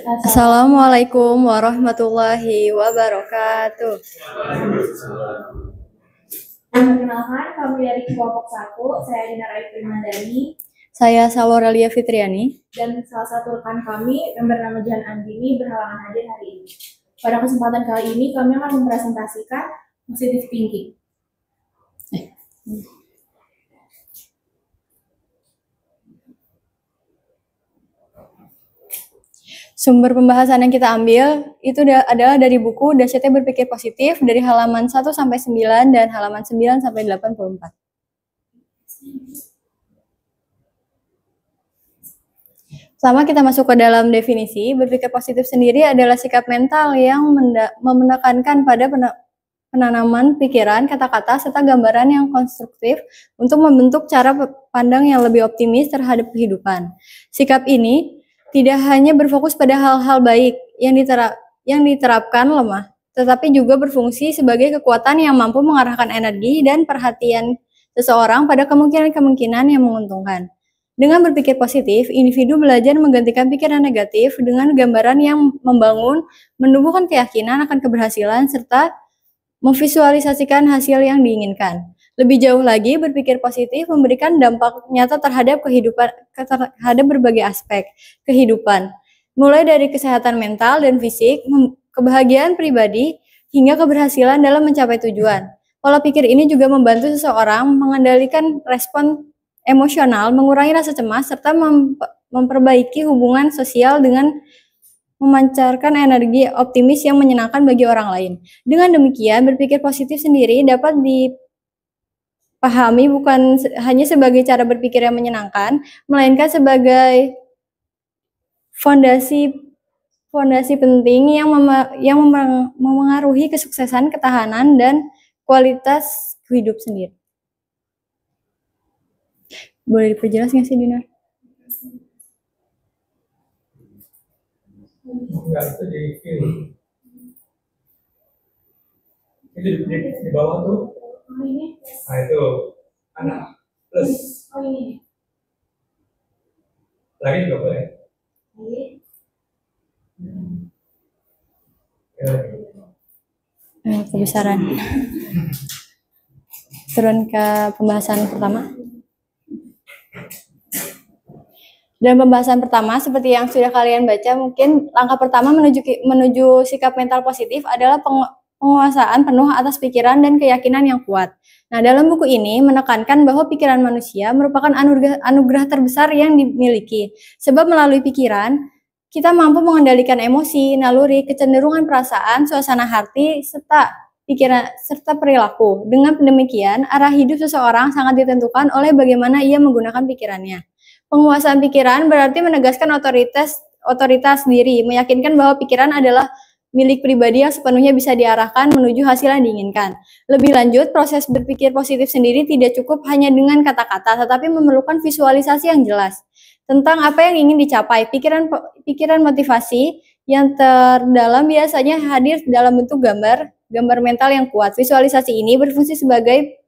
Assalamualaikum warahmatullahi wabarakatuh. Perkenalkan, kami dari kelompok 1, saya Dina Rai Primandani. Saya Salwarelia Fitriani. Dan salah satu rekan kami yang bernama Jihan Andini berhalangan hadir hari ini. Pada kesempatan kali ini kami akan mempresentasikan positive thinking. Sumber pembahasan yang kita ambil itu adalah dari buku Dahsyatnya Berpikir Positif dari halaman 1 sampai 9 dan halaman 9 sampai 84. Pertama kita masuk ke dalam definisi. Berpikir positif sendiri adalah sikap mental yang menekankan pada penanaman pikiran, kata-kata, serta gambaran yang konstruktif untuk membentuk cara pandang yang lebih optimis terhadap kehidupan. Sikap ini tidak hanya berfokus pada hal-hal baik yang diterapkan lemah, tetapi juga berfungsi sebagai kekuatan yang mampu mengarahkan energi dan perhatian seseorang pada kemungkinan-kemungkinan yang menguntungkan. Dengan berpikir positif, individu belajar menggantikan pikiran negatif dengan gambaran yang membangun, menumbuhkan keyakinan akan keberhasilan, serta memvisualisasikan hasil yang diinginkan. Lebih jauh lagi, berpikir positif memberikan dampak nyata terhadap kehidupan, terhadap berbagai aspek kehidupan, mulai dari kesehatan mental dan fisik, kebahagiaan pribadi, hingga keberhasilan dalam mencapai tujuan. Pola pikir ini juga membantu seseorang mengendalikan respon emosional, mengurangi rasa cemas, serta memperbaiki hubungan sosial dengan memancarkan energi optimis yang menyenangkan bagi orang lain. Dengan demikian, berpikir positif sendiri dapat dipahami bukan hanya sebagai cara berpikir yang menyenangkan, melainkan sebagai fondasi penting yang memengaruhi kesuksesan, ketahanan, dan kualitas hidup sendiri. Boleh diperjelas nggak sih, Dinar? Enggak, itu di kiri. Itu di bawah tuh. Oh ini? Nah itu anak plus. Oh ini? Lagi juga boleh. Kebesaran. Turun ke pembahasan pertama. Dan pembahasan pertama, seperti yang sudah kalian baca, mungkin langkah pertama menuju sikap mental positif adalah penguasaan penuh atas pikiran dan keyakinan yang kuat. Nah, dalam buku ini menekankan bahwa pikiran manusia merupakan anugerah terbesar yang dimiliki. Sebab melalui pikiran, kita mampu mengendalikan emosi, naluri, kecenderungan perasaan, suasana hati, serta perilaku. Dengan demikian, arah hidup seseorang sangat ditentukan oleh bagaimana ia menggunakan pikirannya. Penguasaan pikiran berarti menegaskan otoritas diri, meyakinkan bahwa pikiran adalah milik pribadi yang sepenuhnya bisa diarahkan menuju hasil yang diinginkan. Lebih lanjut, proses berpikir positif sendiri tidak cukup hanya dengan kata-kata, tetapi memerlukan visualisasi yang jelas tentang apa yang ingin dicapai. Pikiran motivasi yang terdalam biasanya hadir dalam bentuk gambar mental yang kuat. Visualisasi ini berfungsi sebagai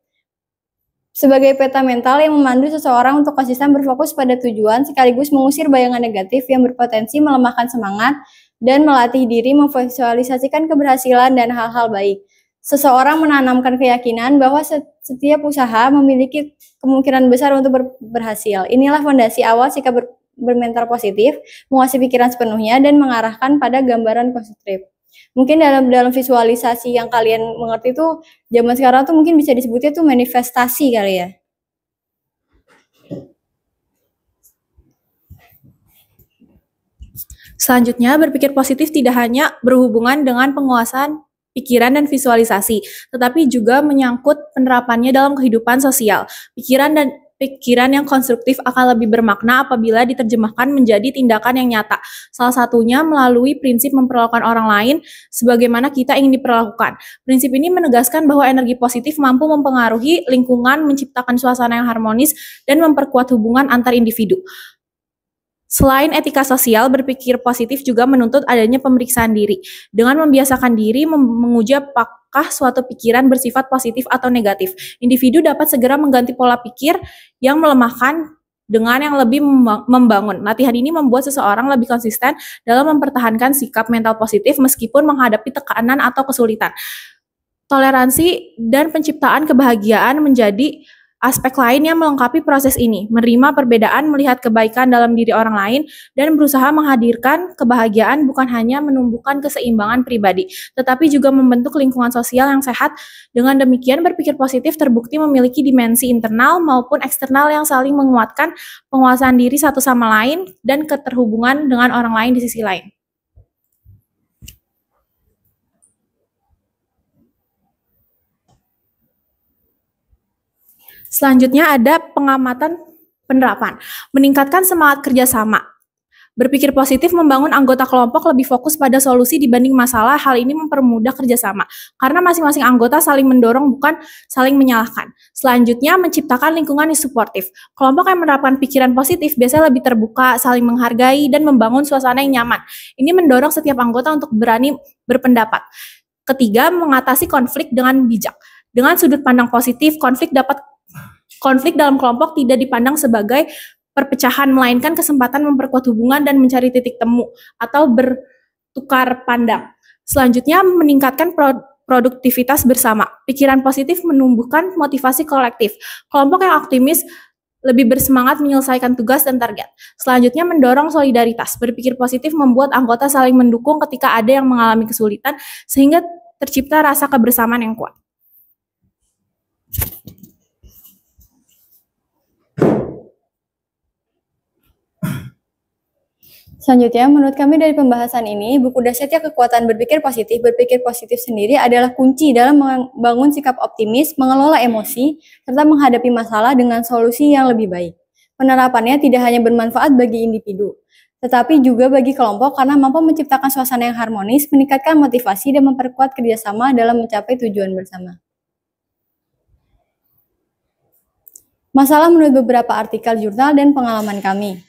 peta mental yang memandu seseorang untuk konsisten berfokus pada tujuan sekaligus mengusir bayangan negatif yang berpotensi melemahkan semangat dan melatih diri memvisualisasikan keberhasilan dan hal-hal baik. Seseorang menanamkan keyakinan bahwa setiap usaha memiliki kemungkinan besar untuk berhasil. Inilah fondasi awal sikap bermental positif, menguasai pikiran sepenuhnya dan mengarahkan pada gambaran konstruktif. Mungkin dalam visualisasi yang kalian mengerti itu zaman sekarang tuh mungkin bisa disebutnya tuh manifestasi kali ya. Selanjutnya, berpikir positif tidak hanya berhubungan dengan penguasaan pikiran dan visualisasi, tetapi juga menyangkut penerapannya dalam kehidupan sosial. Pikiran yang konstruktif akan lebih bermakna apabila diterjemahkan menjadi tindakan yang nyata. Salah satunya melalui prinsip memperlakukan orang lain sebagaimana kita ingin diperlakukan. Prinsip ini menegaskan bahwa energi positif mampu mempengaruhi lingkungan, menciptakan suasana yang harmonis, dan memperkuat hubungan antar individu. Selain etika sosial, berpikir positif juga menuntut adanya pemeriksaan diri. Dengan membiasakan diri menguji apakah suatu pikiran bersifat positif atau negatif, individu dapat segera mengganti pola pikir yang melemahkan dengan yang lebih membangun. Latihan ini membuat seseorang lebih konsisten dalam mempertahankan sikap mental positif meskipun menghadapi tekanan atau kesulitan. Toleransi dan penciptaan kebahagiaan menjadi aspek lain yang melengkapi proses ini. Menerima perbedaan, melihat kebaikan dalam diri orang lain, dan berusaha menghadirkan kebahagiaan bukan hanya menumbuhkan keseimbangan pribadi, tetapi juga membentuk lingkungan sosial yang sehat. Dengan demikian, berpikir positif terbukti memiliki dimensi internal maupun eksternal yang saling menguatkan penguasaan diri satu sama lain dan keterhubungan dengan orang lain di sisi lain. Selanjutnya ada pengamatan penerapan. Meningkatkan semangat kerjasama. Berpikir positif membangun anggota kelompok lebih fokus pada solusi dibanding masalah. Hal ini mempermudah kerjasama, karena masing-masing anggota saling mendorong bukan saling menyalahkan. Selanjutnya, menciptakan lingkungan yang suportif. Kelompok yang menerapkan pikiran positif biasanya lebih terbuka, saling menghargai, dan membangun suasana yang nyaman. Ini mendorong setiap anggota untuk berani berpendapat. Ketiga, mengatasi konflik dengan bijak. Dengan sudut pandang positif, konflik dalam kelompok tidak dipandang sebagai perpecahan, melainkan kesempatan memperkuat hubungan dan mencari titik temu atau bertukar pandang. Selanjutnya, meningkatkan produktivitas bersama. Pikiran positif menumbuhkan motivasi kolektif. Kelompok yang optimis lebih bersemangat menyelesaikan tugas dan target. Selanjutnya, mendorong solidaritas. Berpikir positif membuat anggota saling mendukung ketika ada yang mengalami kesulitan, sehingga tercipta rasa kebersamaan yang kuat. Selanjutnya, menurut kami dari pembahasan ini, buku Dahsyatnya Kekuatan Berpikir positif sendiri adalah kunci dalam membangun sikap optimis, mengelola emosi, serta menghadapi masalah dengan solusi yang lebih baik. Penerapannya tidak hanya bermanfaat bagi individu, tetapi juga bagi kelompok karena mampu menciptakan suasana yang harmonis, meningkatkan motivasi, dan memperkuat kerjasama dalam mencapai tujuan bersama. Masalah menurut beberapa artikel jurnal dan pengamatan kami.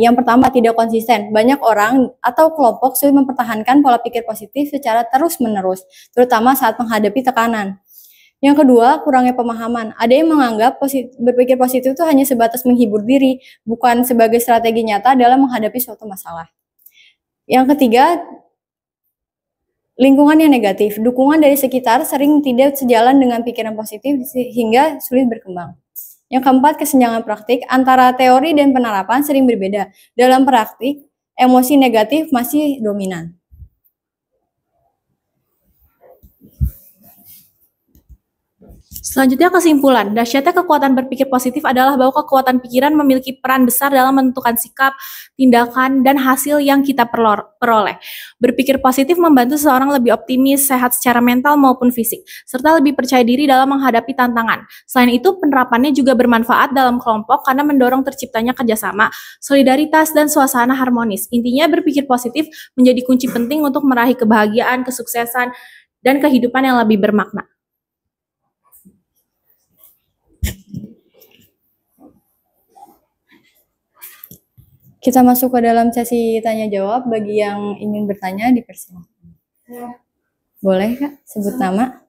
Yang pertama, tidak konsisten. Banyak orang atau kelompok sulit mempertahankan pola pikir positif secara terus-menerus, terutama saat menghadapi tekanan. Yang kedua, kurangnya pemahaman. Ada yang menganggap berpikir positif itu hanya sebatas menghibur diri, bukan sebagai strategi nyata dalam menghadapi suatu masalah. Yang ketiga, lingkungan yang negatif. Dukungan dari sekitar sering tidak sejalan dengan pikiran positif sehingga sulit berkembang. Yang keempat, kesenjangan praktik antara teori dan penerapan sering berbeda. Dalam praktik, emosi negatif masih dominan. Selanjutnya, kesimpulan. Dahsyatnya kekuatan berpikir positif adalah bahwa kekuatan pikiran memiliki peran besar dalam menentukan sikap, tindakan, dan hasil yang kita peroleh. Berpikir positif membantu seseorang lebih optimis, sehat secara mental maupun fisik, serta lebih percaya diri dalam menghadapi tantangan. Selain itu, penerapannya juga bermanfaat dalam kelompok karena mendorong terciptanya kerjasama, solidaritas, dan suasana harmonis. Intinya, berpikir positif menjadi kunci penting untuk meraih kebahagiaan, kesuksesan, dan kehidupan yang lebih bermakna. Kita masuk ke dalam sesi tanya jawab. Bagi yang ingin bertanya, dipersilakan. Boleh, Kak, sebut nama.